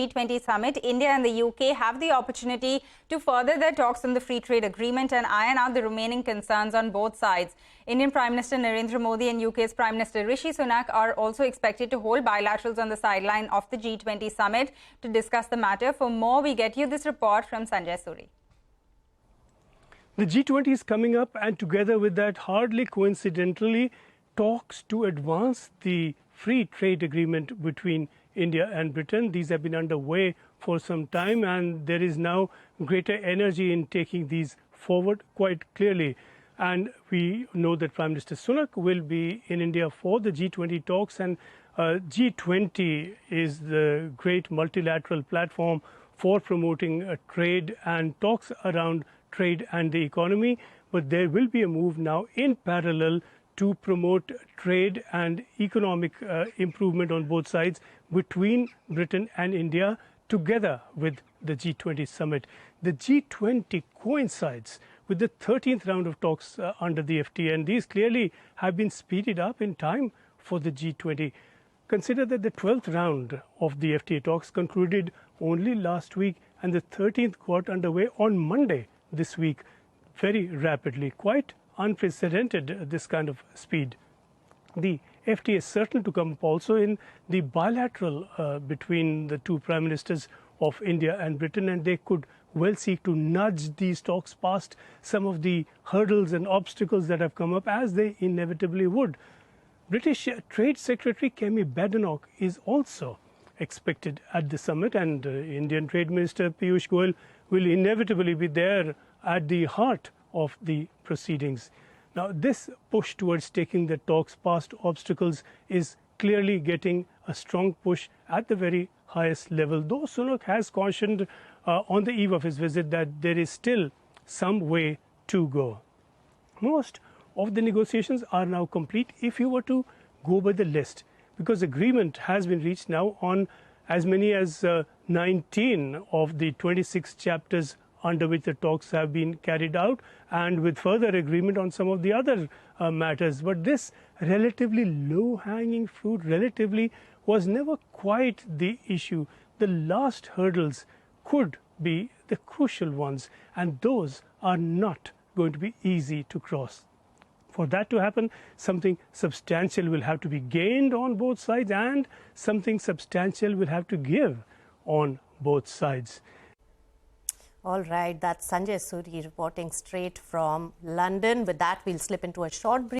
G20 summit, India and the UK have the opportunity to further their talks on the free trade agreement and iron out the remaining concerns on both sides. Indian Prime Minister Narendra Modi and UK's Prime Minister Rishi Sunak are also expected to hold bilaterals on the sideline of the G20 summit to discuss the matter. For more, we get you this report from Sanjay Suri. The G20 is coming up, and together with that, hardly coincidentally, talks to advance the free trade agreement between India and Britain. These have been underway for some time, and there is now greater energy in taking these forward quite clearly. And we know that Prime Minister Sunak will be in India for the G20 talks, and G20 is the great multilateral platform for promoting trade and talks around trade and the economy. But there will be a move now in parallel to promote trade and economic improvement on both sides between Britain and India together with the G20 summit. The G20 coincides with the 13th round of talks under the FTA, and these clearly have been speeded up in time for the G20. Consider that the 12th round of the FTA talks concluded only last week, and the 13th got underway on Monday this week, very rapidly, quite unprecedented, this kind of speed. The FTA is certain to come up also in the bilateral between the two prime ministers of India and Britain, and they could well seek to nudge these talks past some of the hurdles and obstacles that have come up, as they inevitably would. British Trade Secretary Kemi Badenoch is also expected at the summit, and Indian Trade Minister Piyush Goyal will inevitably be there at the heart of the proceedings. Now, this push towards taking the talks past obstacles is clearly getting a strong push at the very highest level, though Sunak has cautioned on the eve of his visit that there is still some way to go. Most of the negotiations are now complete if you were to go by the list, because agreement has been reached now on as many as 19 of the 26 chapters under which the talks have been carried out, and with further agreement on some of the other matters. But this relatively low-hanging fruit was never quite the issue. The last hurdles could be the crucial ones, and those are not going to be easy to cross. For that to happen, something substantial will have to be gained on both sides, and something substantial will have to give on both sides. All right, that's Sanjay Suri reporting straight from London. With that, we'll slip into a short break.